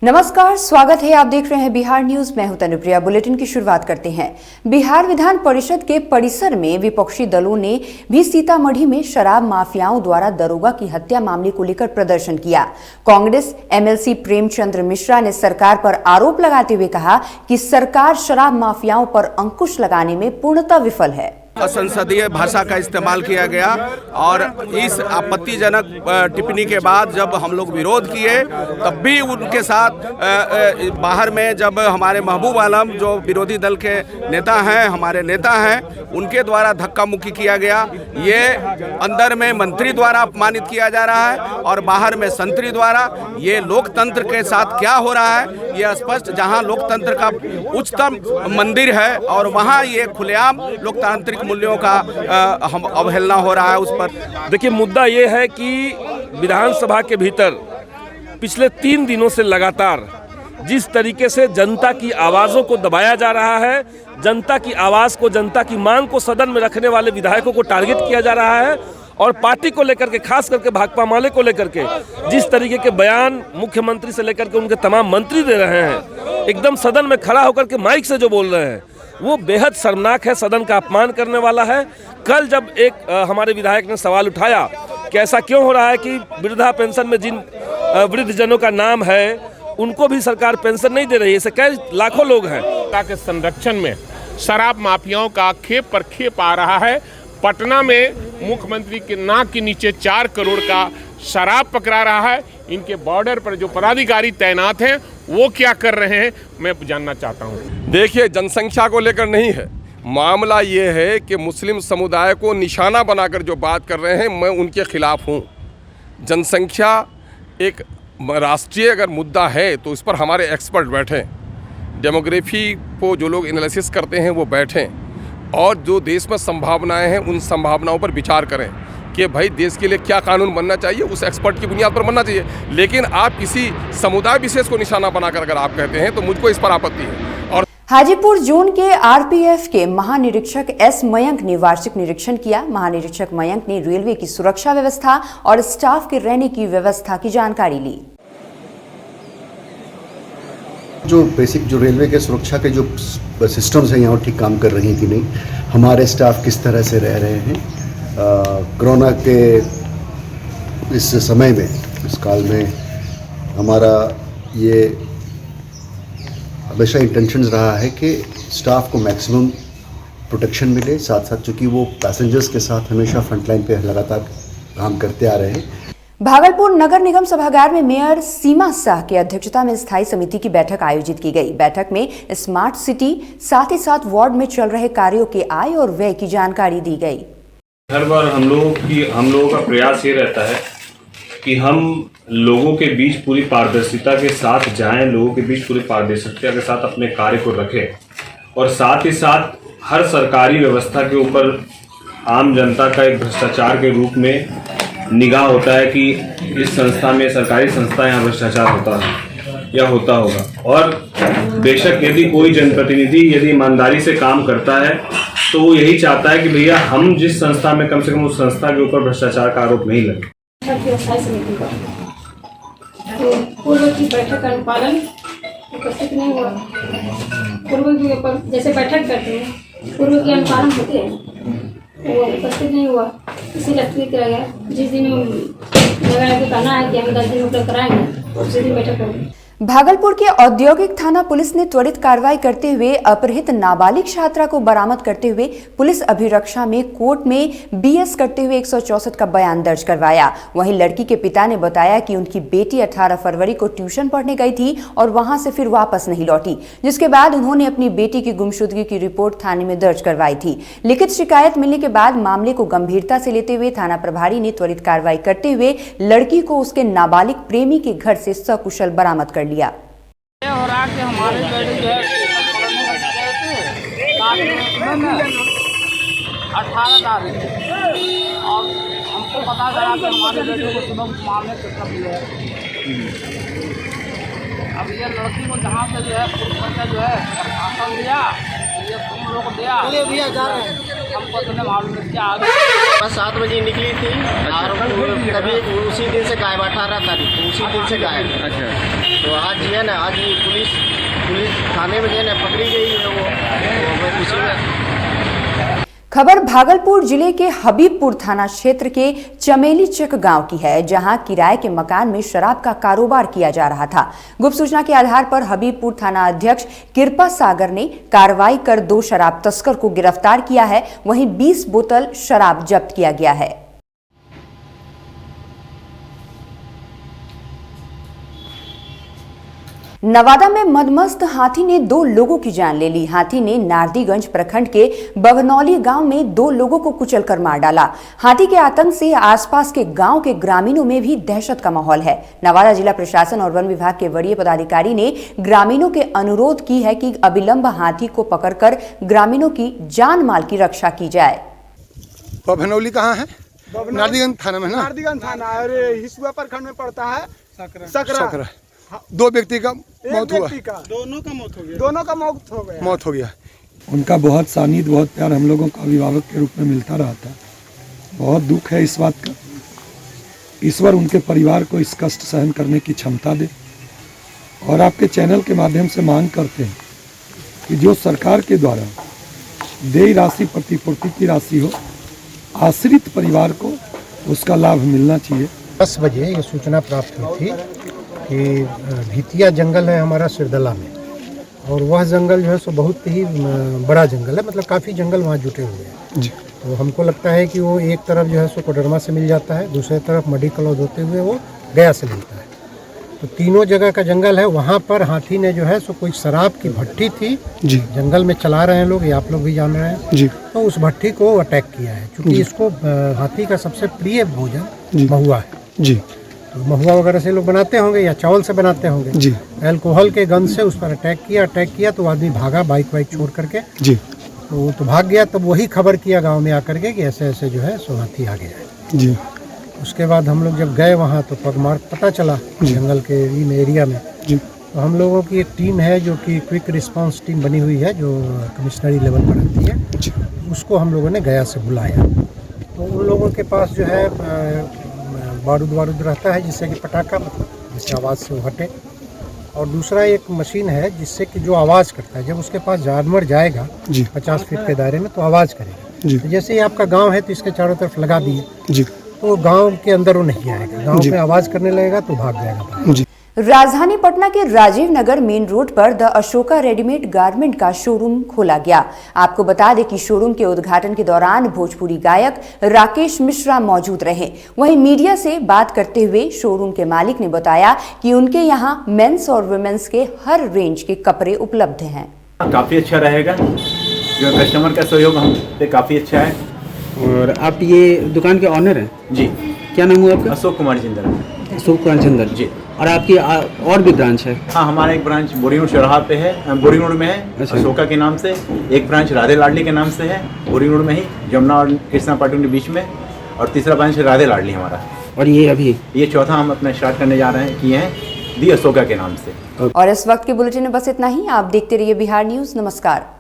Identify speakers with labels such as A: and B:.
A: नमस्कार, स्वागत है। आप देख रहे हैं बिहार न्यूज। मैं हूं तनुप्रिया। बुलेटिन की शुरुआत करते हैं। बिहार विधान परिषद के परिसर में विपक्षी दलों ने भी सीतामढ़ी में शराब माफियाओं द्वारा दरोगा की हत्या मामले को लेकर प्रदर्शन किया। कांग्रेस एमएलसी प्रेमचंद्र मिश्रा ने सरकार पर आरोप लगाते हुए कहा कि सरकार शराब माफियाओं पर अंकुश लगाने में पूर्णतः विफल है।
B: असंसदीय भाषा का इस्तेमाल किया गया और इस आपत्तिजनक टिप्पणी के बाद जब हम लोग विरोध किए तब भी उनके साथ बाहर में जब हमारे महबूब आलम जो विरोधी दल के नेता हैं, हमारे नेता हैं, उनके द्वारा धक्का मुक्की किया गया। ये अंदर में मंत्री द्वारा अपमानित किया जा रहा है और बाहर में संतरी द्वारा। ये लोकतंत्र के साथ क्या हो रहा है ये स्पष्ट। जहां लोकतंत्र का उच्चतम मंदिर है और वहां ये खुलेआम लोकतांत्रिक मूल्यों का अवहेलना हो रहा है। उस पर
C: देखिए, मुद्दा ये है कि विधानसभा के भीतर पिछले 3 दिनों से लगातार जिस तरीके से जनता की आवाज़ों को दबाया जा रहा है, जनता की आवाज़ को, जनता की मांग को सदन में रखने वाले विधायकों को टारगेट किया जा रहा है और पार्टी को लेकर के, खास करके भाकपा माले को लेकर के जिस तरीके के बयान मुख्यमंत्री से लेकर के उनके तमाम मंत्री दे रहे हैं, एकदम सदन में खड़ा होकर के माइक से जो बोल रहे हैं, वो बेहद शर्मनाक है, सदन का अपमान करने वाला है। कल जब एक हमारे विधायक ने सवाल उठाया कि ऐसा क्यों हो रहा है कि वृद्धा पेंशन में जिन वृद्धजनों का नाम है उनको भी सरकार पेंशन नहीं दे रही है, ऐसे कई लाखों लोग हैं।
D: के संरक्षण में शराब माफियाओं का खेप पर खेप आ रहा है। पटना में मुख्यमंत्री के नाक के नीचे 4 करोड़ का शराब पकड़ा रहा है। इनके बॉर्डर पर जो पदाधिकारी तैनात हैं वो क्या कर रहे हैं, मैं जानना चाहता हूं।
E: देखिए, जनसंख्या को लेकर नहीं है मामला, ये है कि मुस्लिम समुदाय को निशाना बनाकर जो बात कर रहे हैं, मैं उनके खिलाफ हूं। जनसंख्या एक राष्ट्रीय अगर मुद्दा है तो इस पर हमारे एक्सपर्ट बैठें, डेमोग्राफी को जो लोग एनालिसिस करते हैं वो बैठें और जो देश में संभावनाएं हैं उन संभावनाओं पर विचार करें कि भाई देश के लिए क्या कानून बनना चाहिए, उस एक्सपर्ट की बुनियाद पर बनना चाहिए। लेकिन आप किसी समुदाय विशेष को निशाना बनाकर अगर आप कहते हैं तो मुझको इस पर आपत्ति है। और
A: हाजीपुर जोन के आरपीएफ के महानिरीक्षक एस मयंक ने वार्षिक निरीक्षण किया। महानिरीक्षक मयंक ने रेलवे की सुरक्षा व्यवस्था और स्टाफ के रहने की व्यवस्था की जानकारी ली।
F: जो बेसिक जो रेलवे के सुरक्षा के जो सिस्टम्स हैं यहाँ ठीक काम कर रही हैं कि नहीं, हमारे स्टाफ किस तरह से रह रहे हैं, कोरोना के इस समय में, इस काल में हमारा ये हमेशा इंटेंशन रहा है कि स्टाफ को मैक्सिमम प्रोटेक्शन मिले। साथ साथ चूँकि वो पैसेंजर्स के साथ हमेशा फ्रंटलाइन पे लगातार काम करते आ रहे हैं।
A: भागलपुर नगर निगम सभागार में मेयर सीमा शाह की अध्यक्षता में स्थायी समिति की बैठक आयोजित की गई। बैठक में स्मार्ट सिटी, साथ ही साथ वार्ड में चल रहे कार्यों के आय और व्यय की जानकारी दी गई।
G: हर बार हम लोगों का प्रयास ये रहता है कि हम लोगों के बीच पूरी पारदर्शिता के साथ जाएं, लोगों के बीच पूरी पारदर्शिता के साथ अपने कार्य को रखें और साथ ही साथ हर सरकारी व्यवस्था के ऊपर आम जनता का एक भ्रष्टाचार के रूप में निगाह होता है कि इस संस्था में, सरकारी संस्था यहाँ भ्रष्टाचार होता है या होता होगा। और बेशक यदि कोई जनप्रतिनिधि यदि ईमानदारी से काम करता है तो वो यही चाहता है कि भैया हम जिस संस्था में, कम से कम उस संस्था के ऊपर भ्रष्टाचार का आरोप नहीं लगे।
H: पूर्व की बैठक का अनुपालन उपस्थित नहीं हुआ। पूर्व के ऊपर जैसे बैठक करते हैं, पूर्व के अनुपालन होते हैं, वो उपस्थित नहीं हुआ, इसीलिए ट्वीट किया गया। जिस दिन लगा के कहना है कि हम 10 दिन उपलब्ध कराएंगे, उसी दिन बैठक होगी।
A: भागलपुर के औद्योगिक थाना पुलिस ने त्वरित कार्रवाई करते हुए अपहृत नाबालिग छात्रा को बरामद करते हुए पुलिस अभिरक्षा में कोर्ट में बीएस करते हुए 164 का बयान दर्ज करवाया। वहीं लड़की के पिता ने बताया कि उनकी बेटी 18 फरवरी को ट्यूशन पढ़ने गई थी और वहां से फिर वापस नहीं लौटी, जिसके बाद उन्होंने अपनी बेटी की गुमशुदगी की रिपोर्ट थाने में दर्ज करवाई थी। लिखित शिकायत मिलने के बाद मामले को गंभीरता से लेते हुए थाना प्रभारी ने त्वरित कार्रवाई करते हुए लड़की को उसके नाबालिग प्रेमी के घर से सकुशल बरामद कर लिया।
I: हो रहा कि हमारे बेटे जो है 18 तारीख और हमको पता चला कि हमारे बेटे को सुबह मारने से कब है। अब ये लड़की को जहाँ से जो है पुलिस जो है आश्वासन दिया, ये तुम लोग दिया जा रहे हैं। हमको तो नहीं मालूम है क्या आगे।
J: बस 7 बजे निकली थी और तभी उसी दिन से गायब, 18 तारीख को उसी दिन से गायब। अच्छा, तो आज जो है ना, आज ये पुलिस थाने में जो है ना पकड़ी गई है वो उसी में।
A: खबर भागलपुर जिले के हबीबपुर थाना क्षेत्र के चमेली चक गांव की है, जहां किराए के मकान में शराब का कारोबार किया जा रहा था। गुप्त सूचना के आधार पर हबीबपुर थाना अध्यक्ष कृपा सागर ने कार्रवाई कर 2 शराब तस्कर को गिरफ्तार किया है। वहीं 20 बोतल शराब जब्त किया गया है। नवादा में मदमस्त हाथी ने 2 लोगों की जान ले ली। हाथी ने नारदीगंज प्रखंड के बभनौली गांव में 2 लोगों को कुचलकर मार डाला। हाथी के आतंक से आसपास के गांव के ग्रामीणों में भी दहशत का माहौल है। नवादा जिला प्रशासन और वन विभाग के वरीय पदाधिकारी ने ग्रामीणों के अनुरोध की है कि अविलंब हाथी को पकड़कर ग्रामीणों की जान माल की रक्षा की जाए।
K: बभनौली कहाँ है? नारदीगंज थाना में ना?
L: नारदीगंज थाना और हिसुआ प्रखंड में पड़ता है सकरा।
K: 2 व्यक्ति का मौत हुआ।
L: दोनों का मौत हो गया।
M: उनका बहुत सानिध्य, बहुत प्यार हम लोगों को अभिभावक के रूप में मिलता रहा था। बहुत दुख है इस बात का। ईश्वर उनके परिवार को इस कष्ट सहन करने की क्षमता दे। और आपके चैनल के माध्यम से मांग करते हैं कि जो सरकार के द्वारा देय राशि प्रतिपूर्ति की राशि हो, आश्रित परिवार को उसका लाभ मिलना चाहिए।
N: 10 बजे ये सूचना प्राप्त हुई थी कि भितिया जंगल है हमारा सिरदला में, और वह जंगल जो है सो बहुत ही बड़ा जंगल है, मतलब काफ़ी जंगल वहाँ जुटे हुए हैं जी। तो हमको लगता है कि वो एक तरफ जो है सो कोडरमा से मिल जाता है, दूसरे तरफ मडी कलौद होते हुए वो गया से मिलता है। तो तीनों जगह का जंगल है। वहाँ पर हाथी ने जो है सो कोई शराब की भट्टी थी जी, जंगल में चला रहे हैं लोग, ये आप लोग भी जान रहे हैं जी। तो उस भट्टी को अटैक किया है, क्योंकि इसको हाथी का सबसे प्रिय भोजन महुआ है जी। तो महुआ वगैरह से लोग बनाते होंगे या चावल से बनाते होंगे जी। अल्कोहल के गन से उस पर अटैक किया तो आदमी भागा बाइक छोड़ करके जी। तो भाग गया। तब वही खबर किया गांव में आकर के कि ऐसे ऐसे जो है सो हाथी आ गया है जी। उसके बाद हम लोग जब गए वहाँ तो पगमार्ग पता चला जंगल के एरिया में जी। तो हम लोगों की एक टीम है जो कि क्विक रिस्पांस टीम बनी हुई है, जो कमिश्नरी लेवल पर रहती है। उसको हम लोगों ने गया से बुलाया। तो उन लोगों के पास जो है बारूद रहता है, जिससे कि पटाखा, मतलब जिससे आवाज़ से वो हटे। और दूसरा एक मशीन है जिससे कि जो आवाज़ करता है, जब उसके पास जानवर जाएगा 50 फीट के दायरे में तो आवाज़ करेगा। तो जैसे ही आपका गांव है तो इसके चारों तरफ लगा दिए तो गांव के अंदर वो नहीं आएगा, गांव में आवाज़ करने लगेगा तो भाग जाएगा।
A: राजधानी पटना के राजीव नगर मेन रोड पर द अशोका रेडीमेड गारमेंट का शोरूम खोला गया। आपको बता दें कि शोरूम के उद्घाटन के दौरान भोजपुरी गायक राकेश मिश्रा मौजूद रहे। वहीं मीडिया से बात करते हुए शोरूम के मालिक ने बताया कि उनके यहां मेंस और वुमेन्स के हर रेंज के कपड़े उपलब्ध हैं।
O: काफ़ी अच्छा रहेगा, जो कस्टमर का सहयोग हम पे काफ़ी अच्छा है।
P: और आप ये दुकान के ऑनर हैं जी? क्या नाम हुआ आपका?
O: अशोक कुमार जिंदल।
P: अशोक कुमार जिंदल जी। और आपकी और भी ब्रांच है?
O: हाँ, हमारा एक ब्रांच बोरिंग रोड चौराहा पे है, बोरिंग रोड में है अशोका के नाम से। एक ब्रांच राधे लाडली के नाम से है बोरिंग रोड में ही, जमुना और कृष्णा पार्टी के बीच में। और तीसरा ब्रांच राधे लाडली हमारा।
P: और ये अभी
O: ये चौथा हम अपना स्टार्ट करने जा रहे हैं, किए हैं दी अशोका के नाम से।
A: और इस वक्त के बुलेटिन में बस इतना ही। आप देखते रहिए बिहार न्यूज़। नमस्कार।